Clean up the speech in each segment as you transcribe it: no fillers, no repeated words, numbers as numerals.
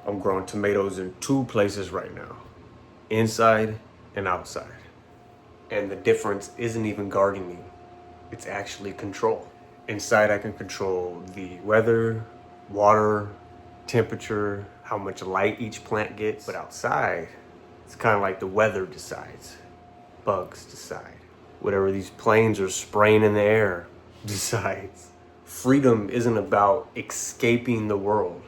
I'm growing tomatoes in two places right now, inside and outside. And the difference isn't even gardening, it's actually control. Inside, I can control the weather, water, temperature, how much light each plant gets. But outside, it's kind of like the weather decides, bugs decide. Whatever these planes are spraying in the air decides. Freedom isn't about escaping the world.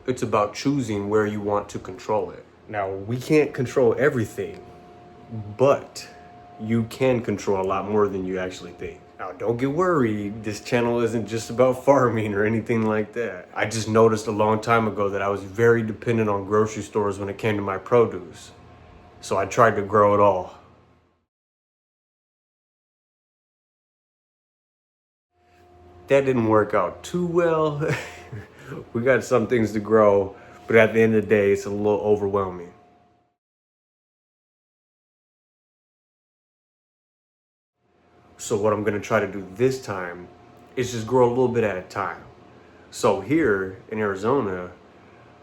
It's about choosing where you want to control it. Now, we can't control everything, but you can control a lot more than you actually think. Now, don't get worried. This channel isn't just about farming or anything like that. I just noticed a long time ago that I was very dependent on grocery stores when it came to my produce. So I tried to grow it all. That didn't work out too well. We got some things to grow, but at the end of the day, it's a little overwhelming. So what I'm gonna try to do this time is just grow a little bit at a time. So here in Arizona,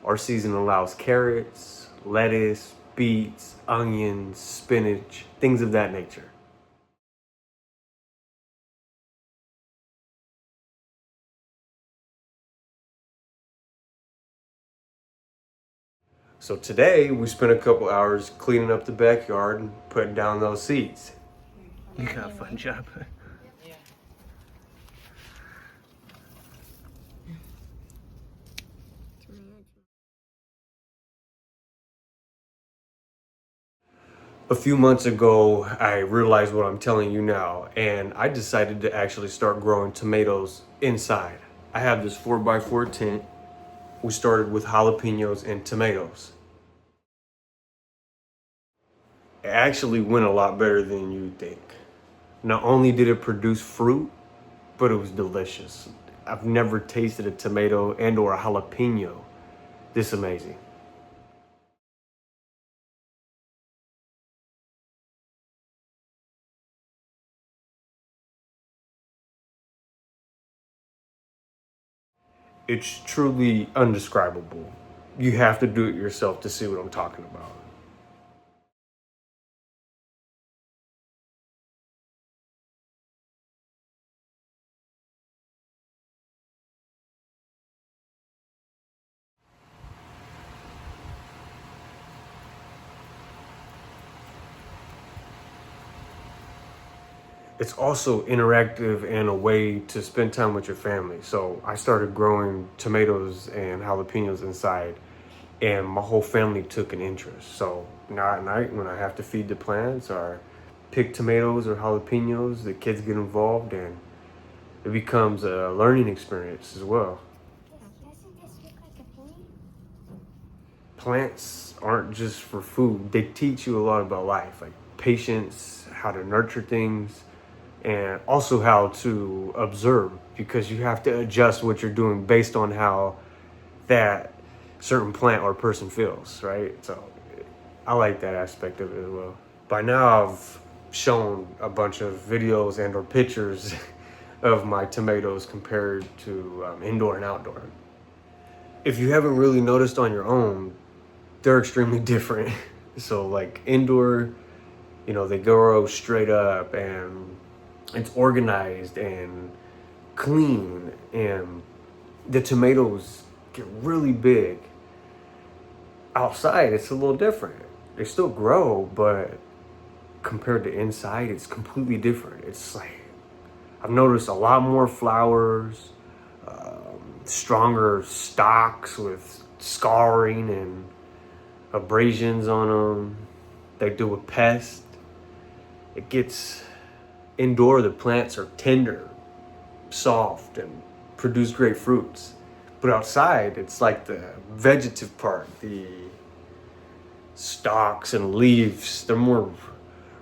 our season allows carrots, lettuce, beets, onions, spinach, things of that nature. So today we spent a couple hours cleaning up the backyard and putting down those seeds. You got a fun job. A few months ago, I realized what I'm telling you now, and I decided to actually start growing tomatoes inside. I have this 4x4 tent. We started with jalapenos and tomatoes. It actually went a lot better than you'd think. Not only did it produce fruit, but it was delicious. I've never tasted a tomato and or a jalapeno this amazing. It's truly undescribable. You have to do it yourself to see what I'm talking about. It's also interactive and a way to spend time with your family. So I started growing tomatoes and jalapenos inside, and my whole family took an interest. So now at night when I have to feed the plants or pick tomatoes or jalapenos, the kids get involved and it becomes a learning experience as well. Plants aren't just for food. They teach you a lot about life, like patience, how to nurture things, and also how to observe, because you have to adjust what you're doing based on how that certain plant or person feels, right? So I like that aspect of it as well. By now I've shown a bunch of videos and or pictures of my tomatoes compared to indoor and outdoor. If you haven't really noticed on your own, they're extremely different. So like indoor, they grow straight up and it's organized and clean, and the tomatoes get really big. Outside, it's a little different. They still grow, but compared to inside, it's completely different. It's like, I've noticed a lot more flowers, stronger stalks with scarring and abrasions on them. They do with pests. It gets indoor, the plants are tender, soft, and produce great fruits. But outside, it's like the vegetative part, the stalks and leaves, they're more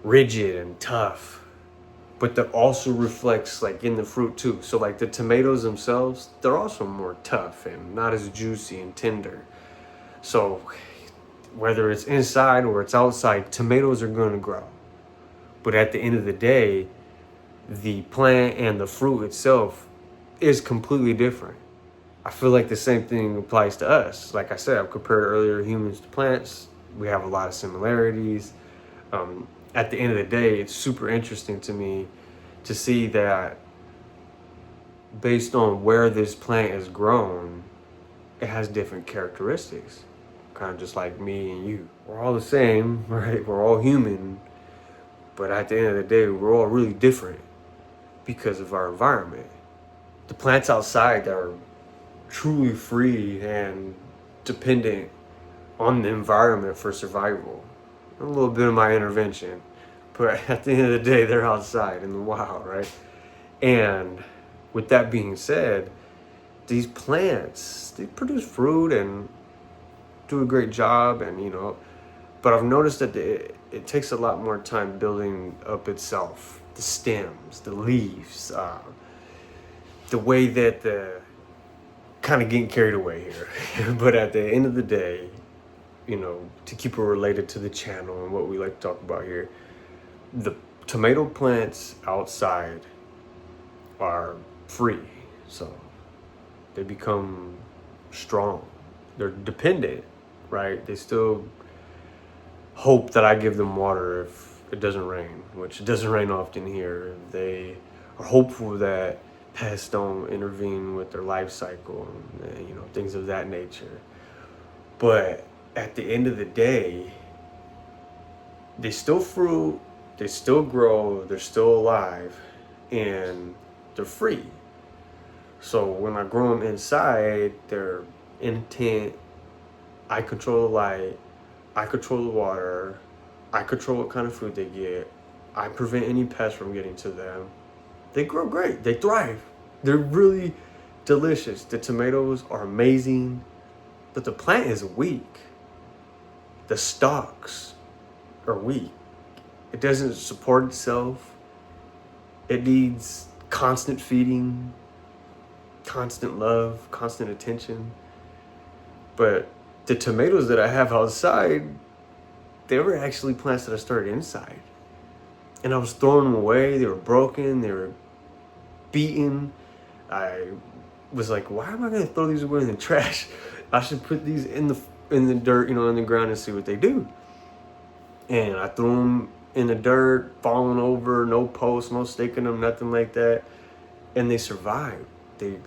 rigid and tough. But that also reflects like in the fruit too. So like the tomatoes themselves, they're also more tough and not as juicy and tender. So whether it's inside or it's outside, tomatoes are going to grow. But at the end of the day, the plant and the fruit itself is completely different. I feel like the same thing applies to us. Like I said, I've compared earlier humans to plants. We have a lot of similarities. At the end of the day, it's super interesting to me to see that based on where this plant is grown, it has different characteristics. Kind of just like me and you. We're all the same, right? We're all human. But at the end of the day, we're all really different because of our environment. The plants outside are truly free and dependent on the environment for survival. A little bit of my intervention, but at the end of the day, they're outside in the wild, right? And with that being said, these plants, they produce fruit and do a great job, and but I've noticed that it takes a lot more time building up itself, the stems, the leaves, the way that the kind of getting carried away here. But at the end of the day, to keep it related to the channel and what we like to talk about here, the tomato plants outside are free, so they become strong. They're dependent, right? They still hope that I give them water if it doesn't rain, which it doesn't rain often here. They are hopeful that pests don't intervene with their life cycle and things of that nature. But at the end of the day, they still fruit, they still grow, they're still alive, and they're free. So when I grow them inside, they're in a tent. I control the light, I control the water, I control what kind of food they get, I prevent any pests from getting to them. They grow great, they thrive. They're really delicious. The tomatoes are amazing, but the plant is weak. The stalks are weak. It doesn't support itself. It needs constant feeding, constant love, constant attention. But the tomatoes that I have outside, they were actually plants that I started inside. And I was throwing them away. They were broken. They were beaten. I was like, why am I going to throw these away in the trash? I should put these in the dirt, in the ground and see what they do. And I threw them in the dirt, falling over, no posts, no staking them, nothing like that. And they survived. They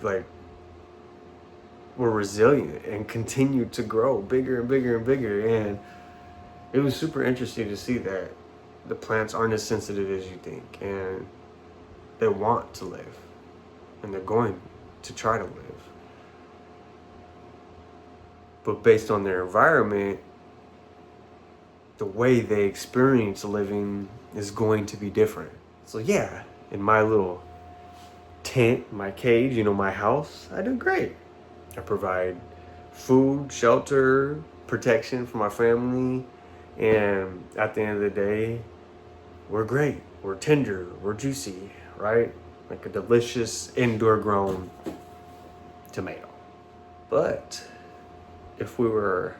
were resilient and continued to grow bigger and bigger and bigger. And it was super interesting to see that the plants aren't as sensitive as you think, and they want to live, and they're going to try to live. But based on their environment, the way they experience living is going to be different. So yeah, in my little tent, my cage, my house, I do great. I provide food, shelter, protection for my family, and at the end of the day, we're great. We're tender, we're juicy, right? Like a delicious indoor grown tomato. But if we were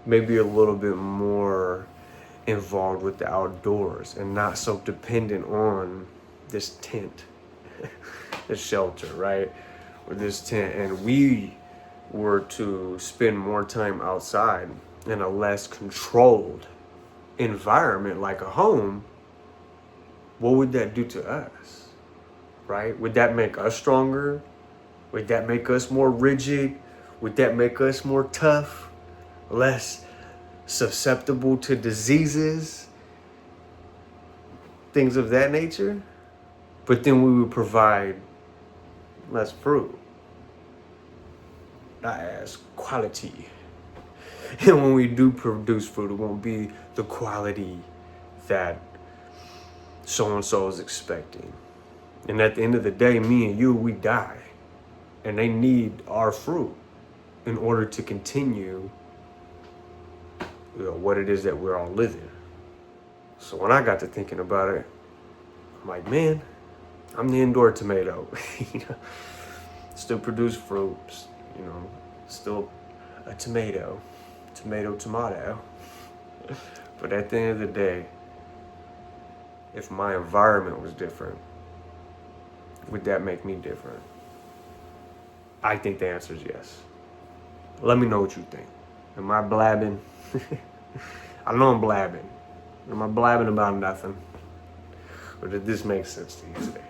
maybe a little bit more involved with the outdoors and not so dependent on this tent, this shelter, right? Or this tent, and we were to spend more time outside in a less controlled environment like a home, what would that do to us, right? Would that make us stronger? Would that make us more rigid? Would that make us more tough, less susceptible to diseases, things of that nature? But then we would provide less fruit, not as quality. And when we do produce fruit, it won't be the quality that so-and-so is expecting. And at the end of the day, me and you, we die. And they need our fruit in order to continue what it is that we're all living. So when I got to thinking about it, I'm like, man, I'm the indoor tomato. Still produce fruits, still a tomato. But at the end of the day, if my environment was different, would that make me different? I think the answer is yes. Let me know what you think. Am I blabbing? I know I'm blabbing. Am I blabbing about nothing? Or did this make sense to you today?